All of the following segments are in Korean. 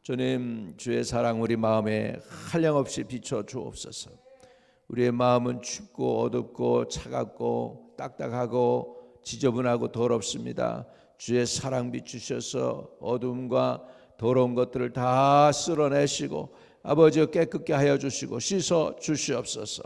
주님, 주의 사랑 우리 마음에 한량없이 비춰 주옵소서. 우리의 마음은 춥고 어둡고 차갑고 딱딱하고 지저분하고 더럽습니다. 주의 사랑 비추셔서 어둠과 더러운 것들을 다 쓸어내시고 아버지여 깨끗게 하여 주시고 씻어 주시옵소서.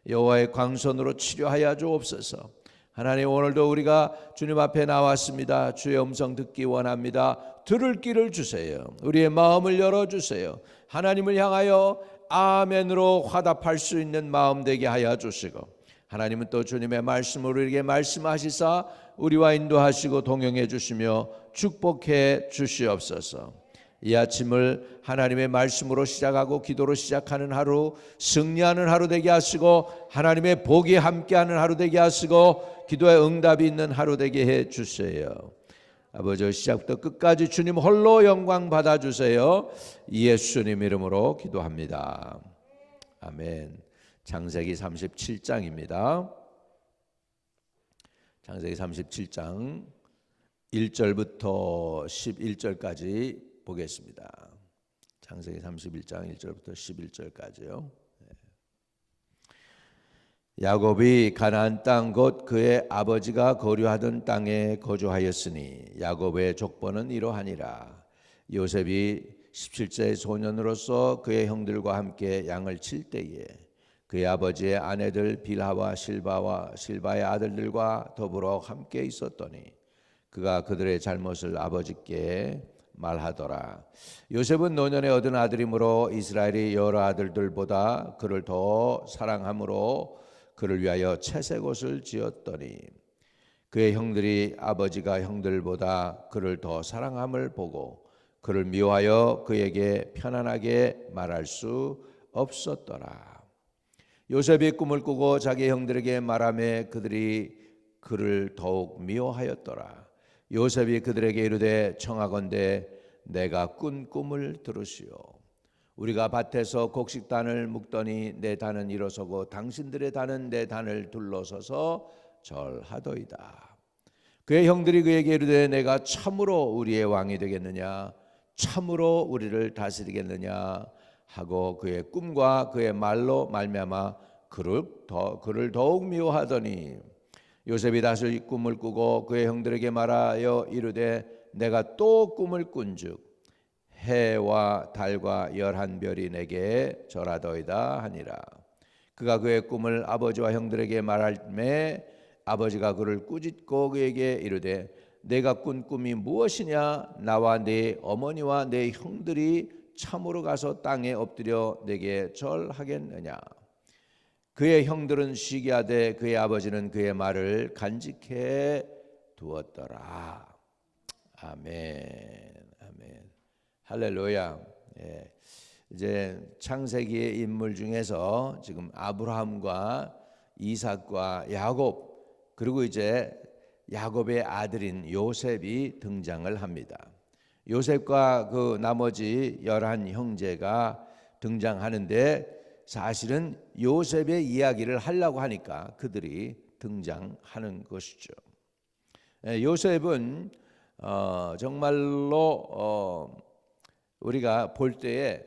여호와의 광선으로 치료하여 주옵소서. 하나님, 오늘도 우리가 주님 앞에 나왔습니다. 주의 음성 듣기 원합니다. 들을 길을 주세요. 우리의 마음을 열어주세요. 하나님을 향하여 아멘으로 화답할 수 있는 마음 되게 하여 주시고, 하나님은 또 주님의 말씀으로 우리에게 말씀하시사 우리와 인도하시고 동행해 주시며 축복해 주시옵소서. 이 아침을 하나님의 말씀으로 시작하고 기도로 시작하는 하루, 승리하는 하루 되게 하시고 하나님의 복이 함께하는 하루 되게 하시고 기도의 응답이 있는 하루 되게 해 주세요. 아버지, 시작부터 끝까지 주님 홀로 영광 받아주세요. 예수님 이름으로 기도합니다. 아멘. 창세기 37장입니다. 창세기 37장 1절부터 11절까지 보겠습니다. 창세기 31장 1절부터 11절까지요. 야곱이 가나안 땅 곧 그의 아버지가 거류하던 땅에 거주하였으니 야곱의 족보는 이러하니라. 요셉이 17세의 소년으로서 그의 형들과 함께 양을 칠 때에 그의 아버지의 아내들 빌하와 실바의 아들들과 더불어 함께 있었더니 그가 그들의 잘못을 아버지께 말하더라. 요셉은 노년에 얻은 아들이므로 이스라엘이 여러 아들들보다 그를 더 사랑함으로 그를 위하여 채색 옷을 지었더니 그의 형들이 아버지가 형들보다 그를 더 사랑함을 보고 그를 미워하여 그에게 편안하게 말할 수 없었더라. 요셉이 꿈을 꾸고 자기 형들에게 말하며 그들이 그를 더욱 미워하였더라. 요셉이 그들에게 이르되 청하건대 내가 꾼 꿈을 들으시오. 우리가 밭에서 곡식단을 묶더니 내 단은 일어서고 당신들의 단은 내 단을 둘러서서 절하도이다. 그의 형들이 그에게 이르되 내가 참으로 우리의 왕이 되겠느냐, 참으로 우리를 다스리겠느냐 하고 그의 꿈과 그의 말로 말미암아 그를 더욱 미워하더니 요셉이 다시 꿈을 꾸고 그의 형들에게 말하여 이르되 내가 또 꿈을 꾼즉 해와 달과 11별이 내게 절하도이다 하니라. 그가 그의 꿈을 아버지와 형들에게 말할매 아버지가 그를 꾸짖고 그에게 이르되 내가 꾼 꿈이 무엇이냐, 나와 네 어머니와 네 형들이 참으로 가서 땅에 엎드려 내게 절하겠느냐. 그의 형들은 시기하되 그의 아버지는 그의 말을 간직해 두었더라. 아멘. 아멘. 할렐루야. 예. 이제 창세기의 인물 중에서 지금 아브라함과 이삭과 야곱, 그리고 이제 야곱의 아들인 요셉이 등장을 합니다. 요셉과 그 나머지 11 형제가 등장하는데 사실은 요셉의 이야기를 하려고 하니까 그들이 등장하는 것이죠. 요셉은 정말로 우리가 볼 때에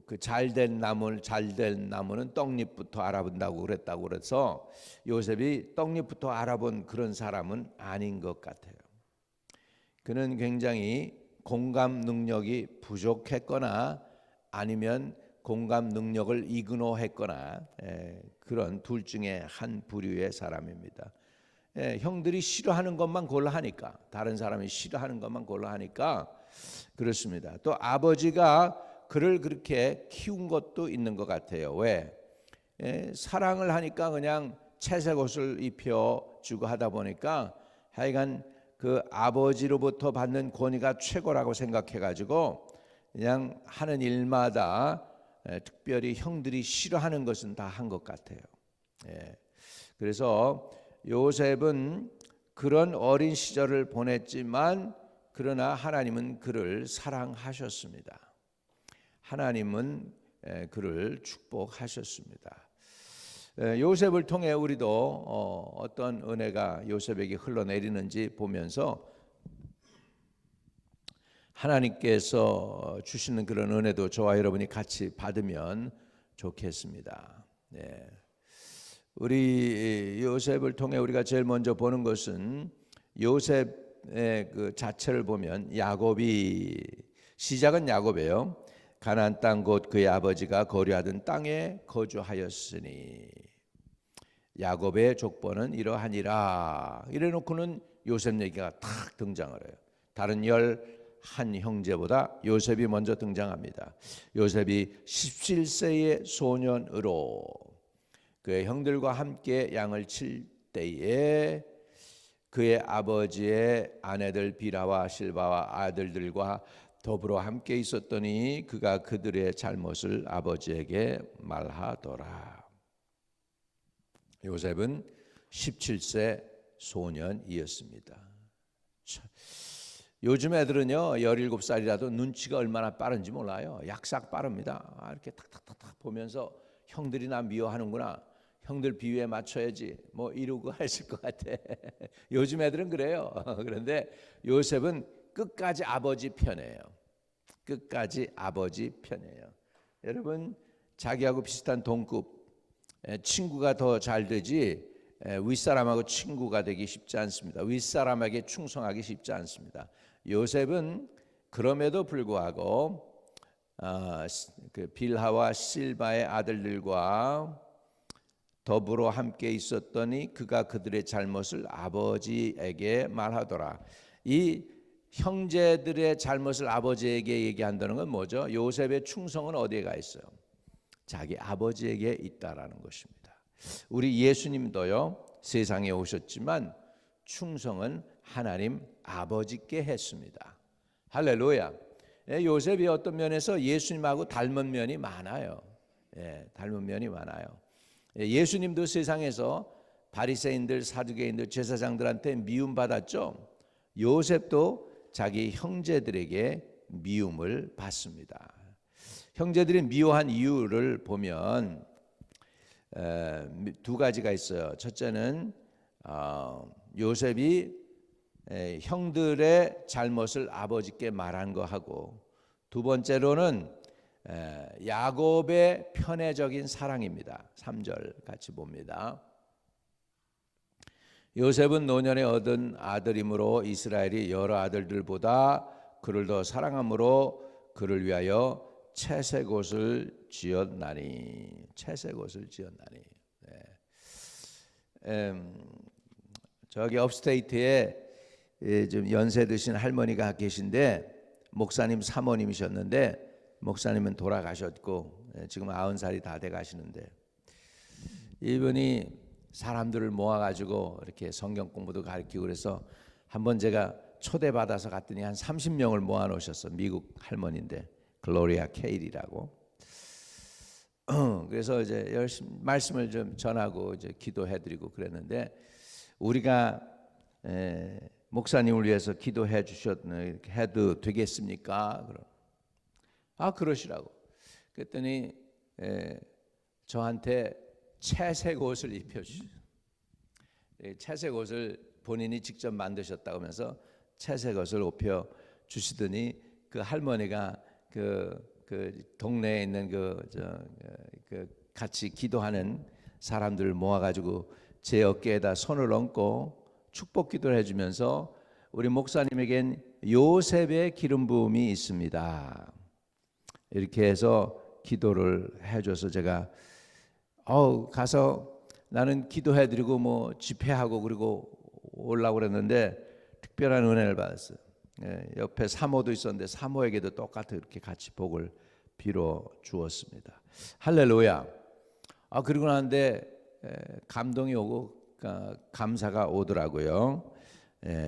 그 잘된 나무는 떡잎부터 알아본다고 그랬다고 그래서 요셉이 떡잎부터 알아본 그런 사람은 아닌 것 같아요. 그는 굉장히 공감 능력이 부족했거나 아니면 공감 능력을 이그노했거나 그런 둘 중에 한 부류의 사람입니다. 형들이 싫어하는 것만 골라 하니까, 다른 사람이 싫어하는 것만 골라 하니까 그렇습니다. 또 아버지가 그를 그렇게 키운 것도 있는 것 같아요. 왜? 사랑을 하니까 그냥 채색 옷을 입혀주고 하다 보니까 하여간 그 아버지로부터 받는 권위가 최고라고 생각해가지고 그냥 하는 일마다 특별히 형들이 싫어하는 것은 다 한 것 같아요. 그래서 요셉은 그런 어린 시절을 보냈지만 그러나 하나님은 그를 사랑하셨습니다. 하나님은 그를 축복하셨습니다. 요셉을 통해 우리도 어떤 은혜가 요셉에게 흘러내리는지 보면서 하나님께서 주시는 그런 은혜도 저와 여러분이 같이 받으면 좋겠습니다. 네. 우리 요셉을 통해 우리가 제일 먼저 보는 것은 요셉의 그 자체를 보면 야곱이 시작은 야곱이에요. 가나안 땅 곧 그의 아버지가 거류하던 땅에 거주하였으니 야곱의 족보는 이러하니라. 이래놓고는 요셉 얘기가 탁 등장을 해요. 다른 11 형제보다 요셉이 먼저 등장합니다. 요셉이 17세의 소년으로 그의 형들과 함께 양을 칠 때에 그의 아버지의 아내들 비라와 실바와 아들들과 더불어 함께 있었더니 그가 그들의 잘못을 아버지에게 말하더라. 요셉은 17세 소년이었습니다. 요즘 애들은요 17살이라도 눈치가 얼마나 빠른지 몰라요. 약삭 빠릅니다. 이렇게 탁탁탁탁 보면서 형들이 나 미워하는구나, 형들 비유에 맞춰야지 뭐 이러고 하실 것 같아. 요즘 애들은 그래요. 그런데 요셉은 끝까지 아버지 편이에요. 끝까지 아버지 편이에요. 여러분 자기하고 비슷한 동급 친구가 더 잘 되지 윗사람하고 친구가 되기 쉽지 않습니다. 윗사람에게 충성하기 쉽지 않습니다. 요셉은 그럼에도 불구하고 그 빌하와 실바의 아들들과 더불어 함께 있었더니 그가 그들의 잘못을 아버지에게 말하더라. 이 형제들의 잘못을 아버지에게 얘기한다는 건 뭐죠? 요셉의 충성은 어디에 가 있어요? 자기 아버지에게 있다라는 것입니다. 우리 예수님도요 세상에 오셨지만 충성은 하나님 아버지께 했습니다. 할렐루야. 요셉이 어떤 면에서 예수님하고 닮은 면이 많아요. 닮은 면이 많아요. 예수님도 세상에서 바리새인들, 사두개인들, 제사장들한테 미움받았죠. 요셉도 자기 형제들에게 미움을 받습니다. 형제들이 미워한 이유를 보면 두 가지가 있어요. 첫째는 요셉이 형들의 잘못을 아버지께 말한 거하고, 두 번째로는 야곱의 편애적인 사랑입니다. 3절 같이 봅니다. 요셉은 노년에 얻은 아들이므로 이스라엘이 여러 아들들보다 그를 더 사랑함으로 그를 위하여 채색옷을 지었나니. 채색옷을 지었나니. 저기 업스테이트에 좀 연세 드신 할머니가 계신데 목사님 사모님이셨는데 목사님은 돌아가셨고 지금 90살이 다 돼 가시는데, 이분이 사람들을 모아가지고 이렇게 성경 공부도 가르치고 그래서 한번 제가 초대받아서 갔더니 한 30명을 모아놓으셨어. 미국 할머니인데 글로리아 케일이라고. 그래서 이제 열심히 말씀을 좀 전하고 이제 기도해드리고 그랬는데, 우리가 목사님을 위해서 기도해 해도 되겠습니까? 그러시라고. 그랬더니 저한테 채색 옷을 입혀주셔. 채색 옷을 본인이 직접 만드셨다고 하면서 채색 옷을 입혀 주시더니 그 할머니가 그 동네에 있는 그 같이 기도하는 사람들을 모아가지고 제 어깨에다 손을 얹고 축복 기도를 해주면서 우리 목사님에겐 요셉의 기름 부음이 있습니다. 이렇게 해서 기도를 해줘서 제가 가서 나는 기도해드리고 뭐 집회하고 그리고 오려고 그랬는데 특별한 은혜를 받았어요. 옆에 사모도 있었는데 사모에게도 똑같이 이렇게 같이 복을 빌어 주었습니다. 할렐루야. 그리고 나는데 감동이 오고 감사가 오더라고요.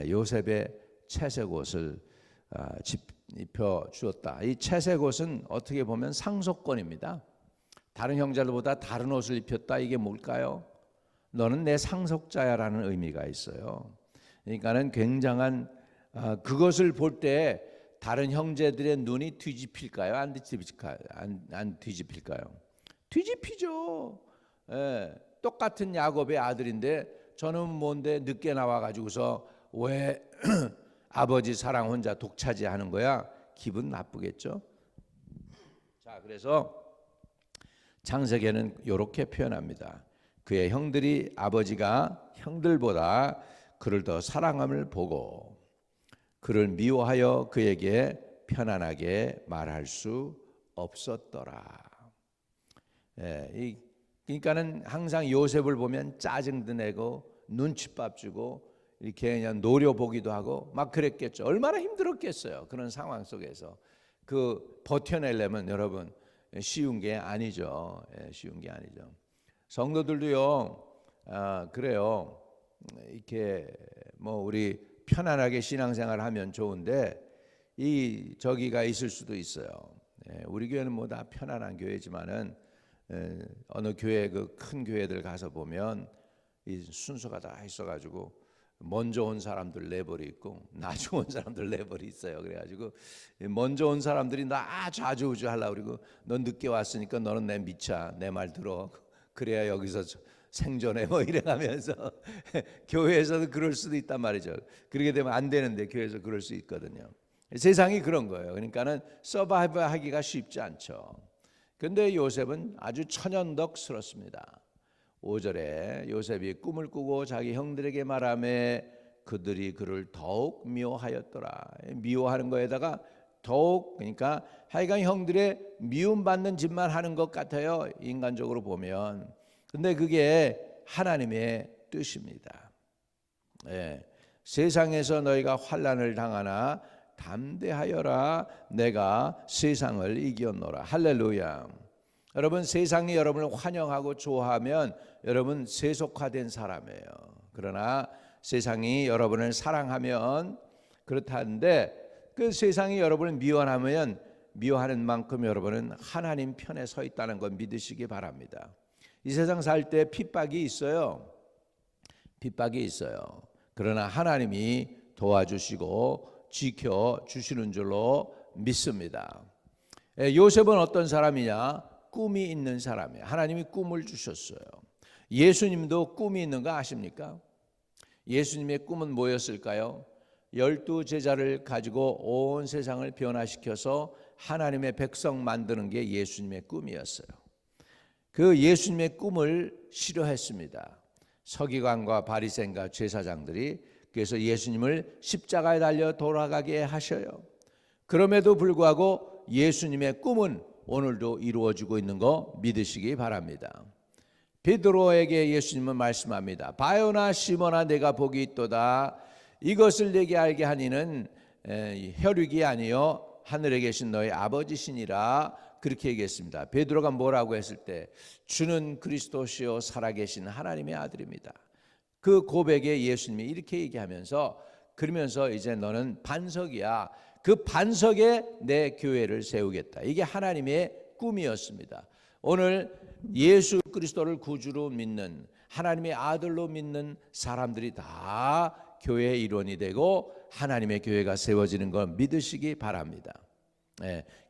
요셉의 채색 옷을 입혀 주었다. 이 채색 옷은 어떻게 보면 상속권입니다. 다른 형제들보다 다른 옷을 입혔다. 이게 뭘까요? 너는 내 상속자야라는 의미가 있어요. 그러니까는 굉장한 그것을 볼 때 다른 형제들의 눈이 뒤집힐까요? 안 뒤집힐까요? 뒤집히죠. 똑같은 야곱의 아들인데 저는 뭔데 늦게 나와가지고서 왜 아버지 사랑 혼자 독차지하는 거야? 기분 나쁘겠죠. 자, 그래서 창세기에는 이렇게 표현합니다. 그의 형들이 아버지가 형들보다 그를 더 사랑함을 보고 그를 미워하여 그에게 편안하게 말할 수 없었더라. 그러니까는 항상 요셉을 보면 짜증도 내고 눈칫밥 주고 이렇게 그냥 노려보기도 하고 막 그랬겠죠. 얼마나 힘들었겠어요. 그런 상황 속에서 그 버텨내려면 여러분 쉬운 게 아니죠. 쉬운 게 아니죠. 성도들도요. 그래요. 이렇게 뭐 우리 편안하게 신앙생활 하면 좋은데 이 저기가 있을 수도 있어요. 우리 교회는 뭐 다 편안한 교회지만은 어느 교회 그 큰 교회들 가서 보면 이 순서가 다 있어가지고 먼저 온 사람들 레벨이 있고 나중 온 사람들 레벨이 있어요. 그래가지고 먼저 온 사람들이 나 좌지우지 하려고 그러고 넌 늦게 왔으니까 너는 내 미차 내 말 들어 그래야 여기서 생존해 뭐 이래가면서 교회에서도 그럴 수도 있단 말이죠. 그렇게 되면 안 되는데 교회에서 그럴 수 있거든요. 세상이 그런 거예요. 그러니까는 서바이브 하기가 쉽지 않죠. 근데 요셉은 아주 천연덕스럽습니다. 5절에 요셉이 꿈을 꾸고 자기 형들에게 말하매 그들이 그를 더욱 미워하였더라. 미워하는 거에다가 더욱 그러니까 하여간 형들의 미움받는 짓만 하는 것 같아요. 인간적으로 보면. 근데 그게 하나님의 뜻입니다. 세상에서 너희가 환난을 당하나 담대하여라 내가 세상을 이겼노라. 할렐루야. 여러분 세상이 여러분을 환영하고 좋아하면 여러분 세속화된 사람이에요. 그러나 세상이 여러분을 사랑하면 그렇다는데 그 세상이 여러분을 미워하면 미워하는 만큼 여러분은 하나님 편에 서 있다는 걸 믿으시기 바랍니다. 이 세상 살 때 핍박이 있어요. 핍박이 있어요. 그러나 하나님이 도와주시고 지켜주시는 줄로 믿습니다. 요셉은 어떤 사람이냐? 꿈이 있는 사람이에요. 하나님이 꿈을 주셨어요. 예수님도 꿈이 있는 거 아십니까? 예수님의 꿈은 뭐였을까요? 12 제자를 가지고 온 세상을 변화시켜서 하나님의 백성 만드는 게 예수님의 꿈이었어요. 그 예수님의 꿈을 싫어했습니다. 서기관과 바리새인과 제사장들이. 그래서 예수님을 십자가에 달려 돌아가게 하셔요. 그럼에도 불구하고 예수님의 꿈은 오늘도 이루어지고 있는 거 믿으시기 바랍니다. 베드로에게 예수님은 말씀합니다. 바요나 시몬아 내가 복이 있도다. 이것을 내게 알게 하니는 혈육이 아니요 하늘에 계신 너희 아버지시니라. 그렇게 얘기했습니다. 베드로가 뭐라고 했을 때 주는 그리스도시요 살아계신 하나님의 아들입니다. 그 고백에 예수님이 이렇게 얘기하면서 그러면서 이제 너는 반석이야. 그 반석에 내 교회를 세우겠다. 이게 하나님의 꿈이었습니다. 오늘 예수 그리스도를 구주로 믿는 하나님의 아들로 믿는 사람들이 다 교회의 일원이 되고 하나님의 교회가 세워지는 걸 믿으시기 바랍니다.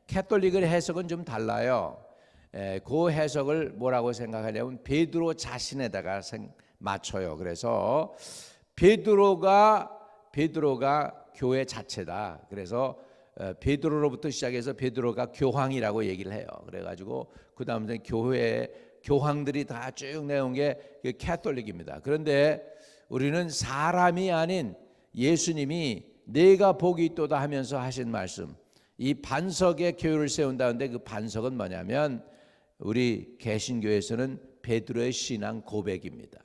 캐톨릭의 해석은 좀 달라요. 그 해석을 뭐라고 생각하냐면 베드로 자신에다가 맞춰요. 그래서 베드로가 교회 자체다. 그래서 베드로로부터 시작해서 베드로가 교황이라고 얘기를 해요. 그래가지고 그 다음에 교황들이 다 쭉 내온 게 캐톨릭입니다. 그런데 우리는 사람이 아닌 예수님이 내가 복이 있도다 하면서 하신 말씀, 이 반석에 교회를 세운다는데 그 반석은 뭐냐면 우리 개신교에서는 베드로의 신앙 고백입니다.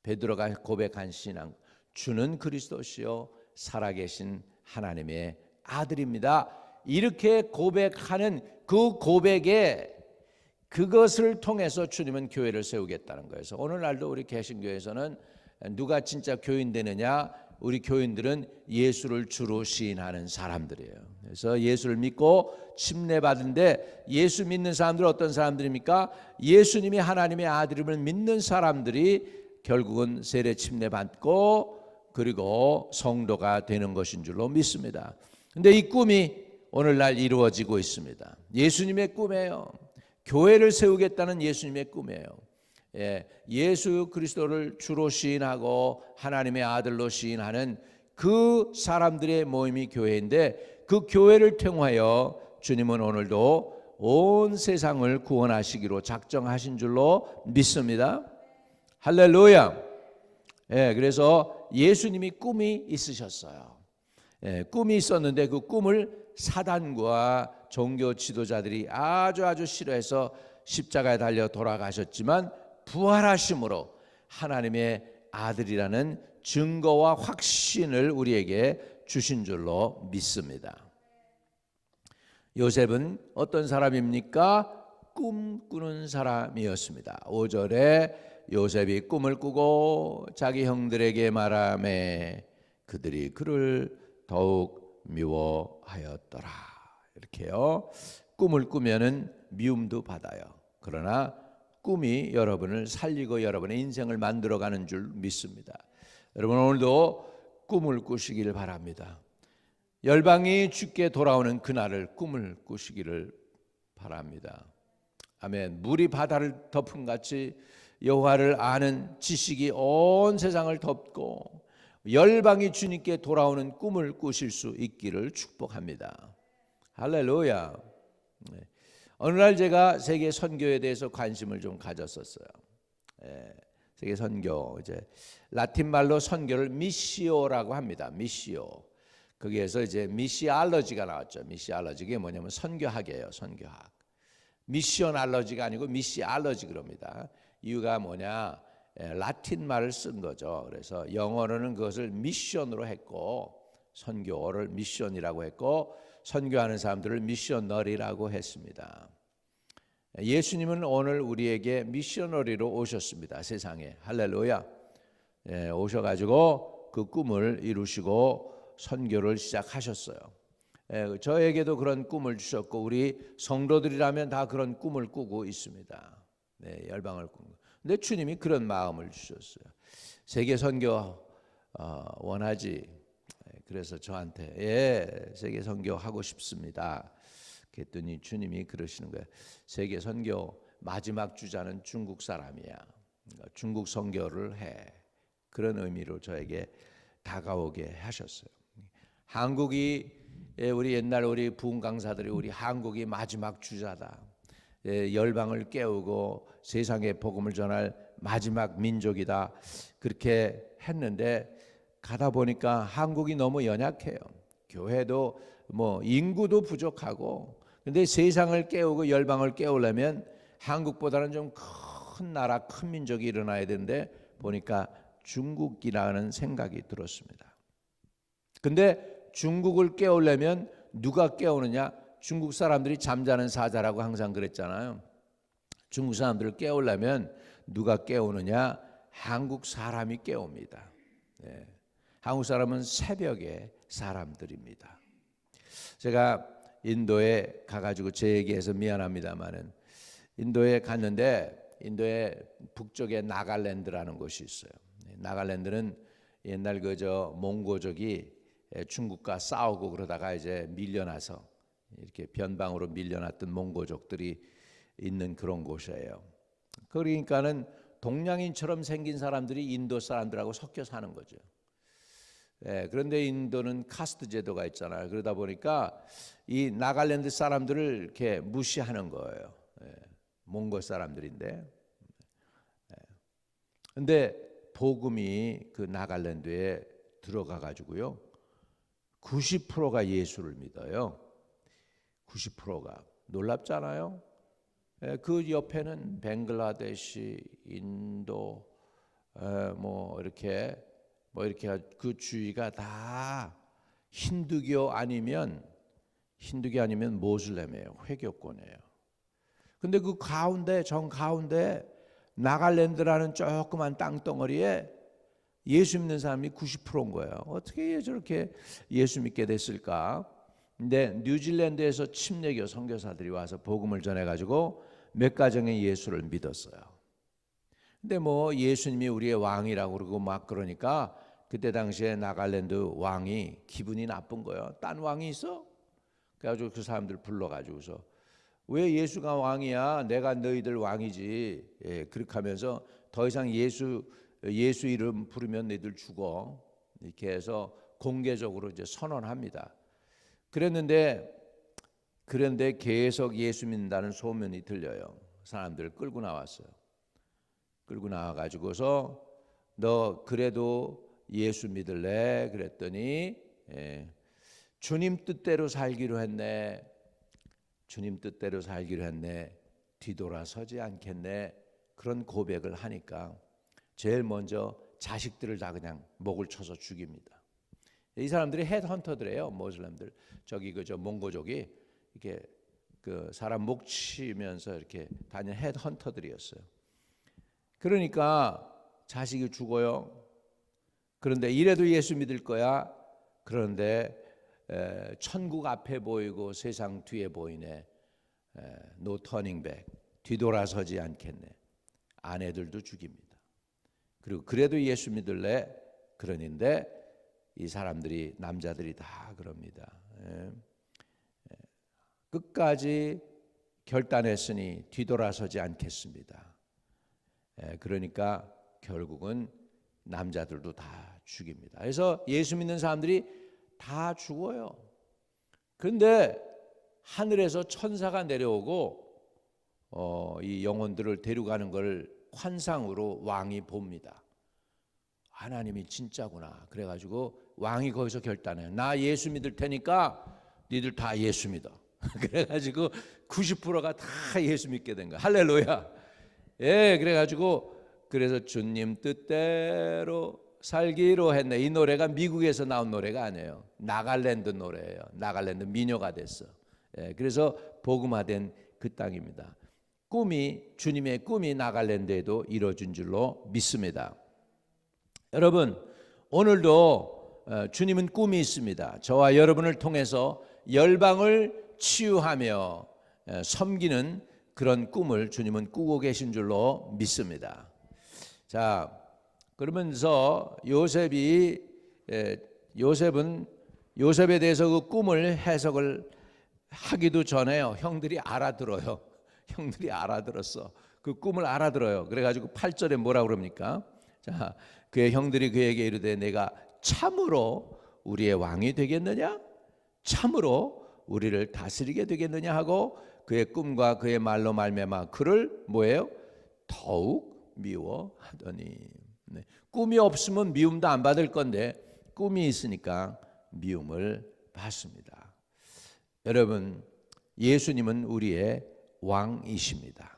베드로가 고백한 신앙, 주는 그리스도시요 살아계신 하나님의 아들입니다. 이렇게 고백하는 그 고백에 그것을 통해서 주님은 교회를 세우겠다는 거예요. 그래서 오늘날도 우리 개신교에서는 누가 진짜 교인 되느냐? 우리 교인들은 예수를 주로 시인하는 사람들이에요. 그래서 예수를 믿고 침례받은데 예수 믿는 사람들은 어떤 사람들입니까? 예수님이 하나님의 아들임을 믿는 사람들이 결국은 세례 침례받고 그리고 성도가 되는 것인 줄로 믿습니다. 근데 이 꿈이 오늘날 이루어지고 있습니다. 예수님의 꿈이에요. 교회를 세우겠다는 예수님의 꿈이에요. 예수 그리스도를 주로 시인하고 하나님의 아들로 시인하는 그 사람들의 모임이 교회인데 그 교회를 통하여 주님은 오늘도 온 세상을 구원하시기로 작정하신 줄로 믿습니다. 할렐루야. 그래서 예수님이 꿈이 있으셨어요. 꿈이 있었는데 그 꿈을 사단과 종교 지도자들이 아주 싫어해서 십자가에 달려 돌아가셨지만 부활하심으로 하나님의 아들이라는 증거와 확신을 우리에게 주신 줄로 믿습니다. 요셉은 어떤 사람입니까? 꿈꾸는 사람이었습니다. 5절에 요셉이 꿈을 꾸고 자기 형들에게 말하매 그들이 그를 더욱 미워하였더라. 이렇게요. 꿈을 꾸면은 미움도 받아요. 그러나 꿈이 여러분을 살리고 여러분의 인생을 만들어가는 줄 믿습니다. 여러분 오늘도 꿈을 꾸시기를 바랍니다. 열방이 주께 돌아오는 그날을 꿈을 꾸시기를 바랍니다. 아멘. 물이 바다를 덮은 같이 여호와를 아는 지식이 온 세상을 덮고 열방이 주님께 돌아오는 꿈을 꾸실 수 있기를 축복합니다. 할렐루야. 어느 날 제가 세계 선교에 대해서 관심을 좀 가졌었어요. 세계 선교, 이제 라틴 말로 선교를 미시오라고 합니다. 미시오. 거기에서 이제 미시알러지가 나왔죠. 미시알러지. 이게 뭐냐면 선교학이에요. 선교학. 미시온알러지가 아니고 미시알러지 그럽니다. 이유가 뭐냐? 라틴 말을 쓴 거죠. 그래서 영어로는 그것을 미션으로 했고 선교를 미션이라고 했고 선교하는 사람들을 미셔너리라고 했습니다. 예수님은 오늘 우리에게 미셔너리로 오셨습니다. 세상에. 할렐루야. 오셔가지고 그 꿈을 이루시고 선교를 시작하셨어요. 저에게도 그런 꿈을 주셨고 우리 성도들이라면 다 그런 꿈을 꾸고 있습니다. 열방을 꾸고. 근데 주님이 그런 마음을 주셨어요. 세계 선교 원하지? 그래서 저한테 세계 선교 하고 싶습니다. 그랬더니 주님이 그러시는 거예요. 세계 선교 마지막 주자는 중국 사람이야. 중국 선교를 해. 그런 의미로 저에게 다가오게 하셨어요. 한국이 우리 옛날 우리 부흥 강사들이 우리 한국이 마지막 주자다. 열방을 깨우고 세상에 복음을 전할 마지막 민족이다. 그렇게 했는데 가다 보니까 한국이 너무 연약해요. 교회도 뭐 인구도 부족하고 근데 세상을 깨우고 열방을 깨우려면 한국보다는 좀 큰 나라, 큰 민족이 일어나야 되는데 보니까 중국이라는 생각이 들었습니다. 근데 중국을 깨우려면 누가 깨우느냐? 중국 사람들이 잠자는 사자라고 항상 그랬잖아요. 중국 사람들을 깨우려면 누가 깨우느냐? 한국 사람이 깨웁니다. 한국 사람은 새벽의 사람들입니다. 제가 인도에 가가지고 제 얘기해서 미안합니다만은 인도에 갔는데 인도의 북쪽에 나갈랜드라는 곳이 있어요. 나갈랜드는 옛날 그저 몽고족이 중국과 싸우고 그러다가 이제 밀려나서 이렇게 변방으로 밀려났던 몽고족들이 있는 그런 곳이에요. 그러니까는 동양인처럼 생긴 사람들이 인도 사람들하고 섞여 사는 거죠. 그런데 인도는 카스트 제도가 있잖아요. 그러다 보니까 이 나갈랜드 사람들을 이렇게 무시하는 거예요. 몽골 사람들인데. 근데 복음이 그 나갈랜드에 들어가 가지고요. 90%가 예수를 믿어요. 90%가. 놀랍잖아요. 그 옆에는 벵글라데시, 인도, 뭐 이렇게 그 주위가 다 힌두교 아니면 모슬렘이에요. 회교권이에요. 근데 그 가운데 정 가운데 나갈랜드라는 조그만 땅덩어리에 예수 믿는 사람이 90%인 거예요. 어떻게 저렇게 예수 믿게 됐을까? 근데 뉴질랜드에서 침례교 선교사들이 와서 복음을 전해가지고 몇 가정의 예수를 믿었어요. 근데 뭐 예수님이 우리의 왕이라고 그러고 막 그러니까 그때 당시에 나갈랜드 왕이 기분이 나쁜 거예요. 딴 왕이 있어? 그래가지고 그 사람들 불러가지고서 왜 예수가 왕이야? 내가 너희들 왕이지. 그렇게 하면서 더 이상 예수 이름 부르면 너희들 죽어. 이렇게 해서 공개적으로 이제 선언합니다. 그런데 계속 예수 믿는다는 소문이 들려요. 사람들을 끌고 나왔어요. 끌고 나와가지고서 너 그래도 예수 믿을래? 그랬더니 주님 뜻대로 살기로 했네. 주님 뜻대로 살기로 했네. 뒤돌아서지 않겠네. 그런 고백을 하니까 제일 먼저 자식들을 다 그냥 목을 쳐서 죽입니다. 이 사람들이 헤드헌터들이에요. 모슬렘들. 저기 저 몽고족이 이렇게 그 사람 목 치면서 이렇게 다니는 헤드헌터들이었어요. 그러니까 자식이 죽어요. 그런데 이래도 예수 믿을 거야. 그런데 천국 앞에 보이고 세상 뒤에 보이네. No turning back. 뒤돌아서지 않겠네. 아내들도 죽입니다. 그리고 그래도 예수 믿을래? 그러는데 이 사람들이 남자들이 다 그럽니다. 끝까지 결단했으니 뒤돌아서지 않겠습니다. 그러니까 결국은 남자들도 다 죽입니다. 그래서 예수 믿는 사람들이 다 죽어요. 그런데 하늘에서 천사가 내려오고 이 영혼들을 데려가는 걸 환상으로 왕이 봅니다. 하나님이 진짜구나. 그래가지고 왕이 거기서 결단해요. 나 예수 믿을 테니까 니들 다 예수 믿어. 그래가지고 90%가 다 예수 믿게 된 거야. 할렐루야. 그래가지고 그래서 주님 뜻대로 살기로 했네. 이 노래가 미국에서 나온 노래가 아니에요. 나갈랜드 노래예요. 나갈랜드 민요가 됐어. 그래서 복음화된 그 땅입니다. 주님의 꿈이 나갈랜드에도 이루어진 줄로 믿습니다. 여러분, 오늘도 주님은 꿈이 있습니다. 저와 여러분을 통해서 열방을 치유하며 섬기는 그런 꿈을 주님은 꾸고 계신 줄로 믿습니다. 자, 그러면서 요셉에 대해서 그 꿈을 해석을 하기도 전에요. 형들이 알아들어요. 형들이 알아들었어. 그 꿈을 알아들어요. 그래가지고 8절에 뭐라고 그럽니까? 자, 그의 형들이 그에게 이르되 내가 참으로 우리의 왕이 되겠느냐? 참으로 우리를 다스리게 되겠느냐 하고 그의 꿈과 그의 말로 말미암아 그를 뭐예요? 더욱 미워하더니. 꿈이 없으면 미움도 안 받을 건데 꿈이 있으니까 미움을 받습니다. 여러분, 예수님은 우리의 왕이십니다.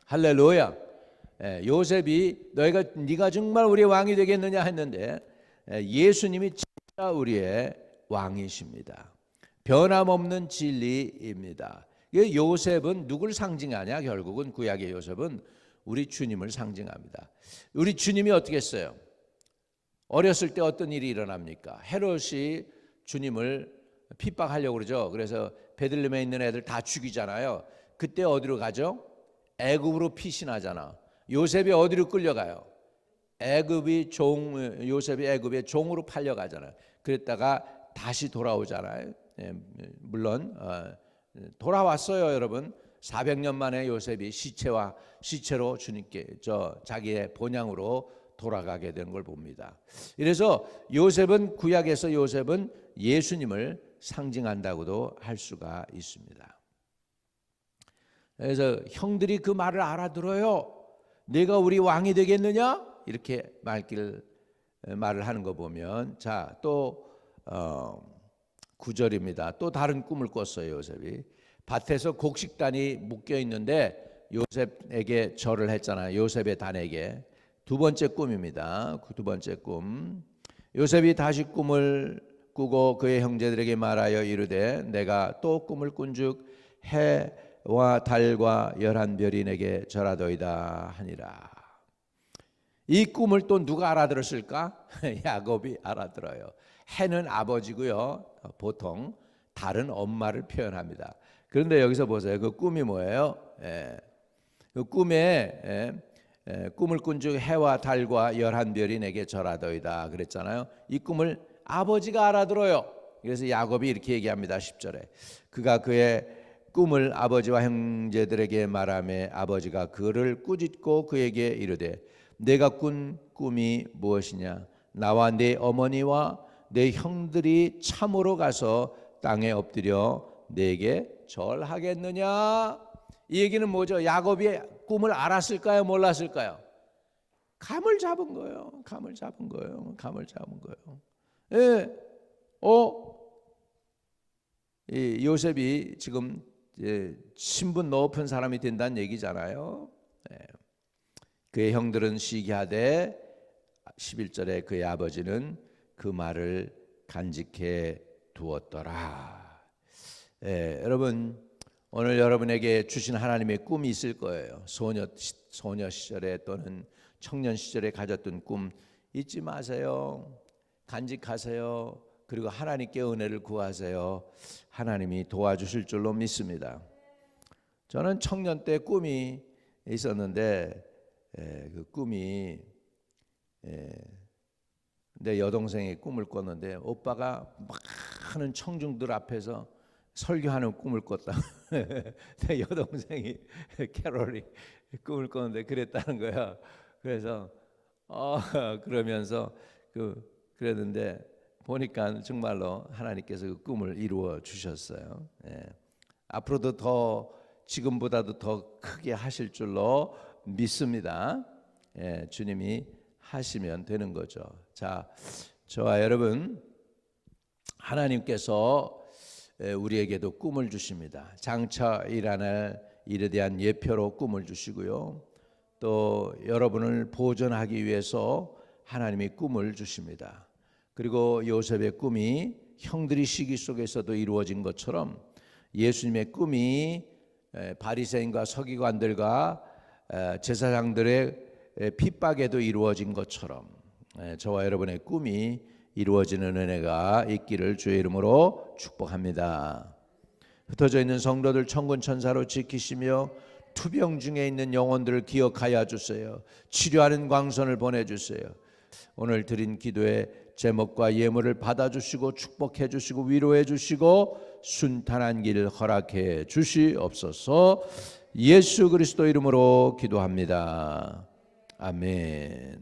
할렐루야. 요셉이 네가 정말 우리의 왕이 되겠느냐 했는데 예수님이 진짜 우리의 왕이십니다. 변함없는 진리입니다. 요셉은 누굴 상징하냐? 결국은 구약의 요셉은 우리 주님을 상징합니다. 우리 주님이 어떻게 했어요? 어렸을 때 어떤 일이 일어납니까? 헤롯이 주님을 핍박하려고 그러죠. 그래서 베들레헴에 있는 애들 다 죽이잖아요. 그때 어디로 가죠? 애굽으로 피신하잖아. 요셉이 어디로 끌려가요? 요셉이 애굽의 종으로 팔려가잖아요. 그랬다가 다시 돌아오잖아요. 물론 돌아왔어요, 여러분. 400년 만에 요셉이 시체로 주님께 자기의 본향으로 돌아가게 된 걸 봅니다. 그래서 구약에서 요셉은 예수님을 상징한다고도 할 수가 있습니다. 그래서 형들이 그 말을 알아들어요. 내가 우리 왕이 되겠느냐? 이렇게 말을 하는 거 보면, 자, 또 9절입니다. 또 다른 꿈을 꿨어요, 요셉이. 밭에서 곡식단이 묶여 있는데 요셉에게 절을 했잖아요. 요셉의 단에게. 두 번째 꿈입니다. 두 번째 꿈. 요셉이 다시 꿈을 꾸고 그의 형제들에게 말하여 이르되 내가 또 꿈을 꾼즉 해와 달과 11별이 내게 절하도이다 하니라. 이 꿈을 또 누가 알아들었을까? 야곱이 알아들어요. 해는 아버지고요. 보통 달은 엄마를 표현합니다. 그런데 여기서 보세요. 그 꿈이 뭐예요? 그 꿈에 꿈을 꾼즉 해와 달과 11별이 내게 절하도이다 그랬잖아요. 이 꿈을 아버지가 알아들어요. 그래서 야곱이 이렇게 얘기합니다. 10절에 그가 그의 꿈을 아버지와 형제들에게 말하며 아버지가 그를 꾸짖고 그에게 이르되 내가 꾼 꿈이 무엇이냐? 나와 내 어머니와 내 형들이 참으로 가서 땅에 엎드려 내게 절하겠느냐? 이 얘기는 뭐죠? 야곱이 꿈을 알았을까요? 몰랐을까요? 감을 잡은 거예요. 감을 잡은 거예요. 감을 잡은 거예요. 예, 이 요셉이 지금 신분 높은 사람이 된다는 얘기잖아요. 예. 그의 형들은 시기하되 11절에 그의 아버지는 그 말을 간직해 두었더라. 예, 여러분 오늘 여러분에게 주신 하나님의 꿈이 있을 거예요. 소녀 시절에 또는 청년 시절에 가졌던 꿈 잊지 마세요. 간직하세요. 그리고 하나님께 은혜를 구하세요. 하나님이 도와주실 줄로 믿습니다. 저는 청년 때 꿈이 있었는데 그 꿈이 내 여동생이 꿈을 꿨는데 오빠가 많은 청중들 앞에서 설교하는 꿈을 꿨다. 내 여동생이 캐롤이 꿈을 꿨는데 그랬다는 거야. 그래서 그러면서 그랬는데 보니까 정말로 하나님께서 그 꿈을 이루어 주셨어요. 앞으로도 더 지금보다도 더 크게 하실 줄로 믿습니다. 주님이 하시면 되는 거죠. 자, 저와 여러분 하나님께서 우리에게도 꿈을 주십니다. 장차 일어날 일에 대한 예표로 꿈을 주시고요. 또 여러분을 보존하기 위해서 하나님이 꿈을 주십니다. 그리고 요셉의 꿈이 형들이 시기 속에서도 이루어진 것처럼 예수님의 꿈이 바리새인과 서기관들과 제사장들의 핍박에도 이루어진 것처럼 저와 여러분의 꿈이 이루어지는 은혜가 있기를 주의 이름으로 축복합니다. 흩어져 있는 성도들 천군 천사로 지키시며 투병 중에 있는 영혼들을 기억하여 주세요. 치료하는 광선을 보내주세요. 오늘 드린 기도의 제목과 예물을 받아주시고 축복해 주시고 위로해 주시고 순탄한 길 허락해 주시옵소서. 예수 그리스도 이름으로 기도합니다. 아멘.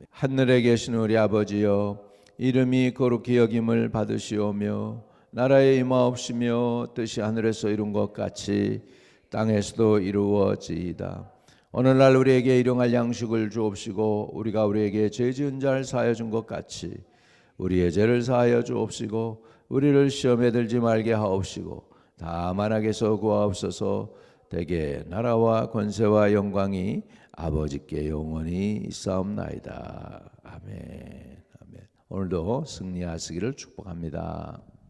하늘에 계신 우리 아버지여, 이름이 거룩히 여김을 받으시오며 나라에 임하옵시며 뜻이 하늘에서 이룬 것 같이 땅에서도 이루어지이다. 오늘날 우리에게 일용할 양식을 주옵시고 우리가 우리에게 죄 지은 자를 사하여 준 것 같이 우리의 죄를 사하여 주옵시고 우리를 시험에 들지 말게 하옵시고 다만 악에서 구하옵소서. 대개 나라와 권세와 영광이 아버지께 영원히 있사옵나이다. 아멘. 오늘도 승리하시기를 축복합니다.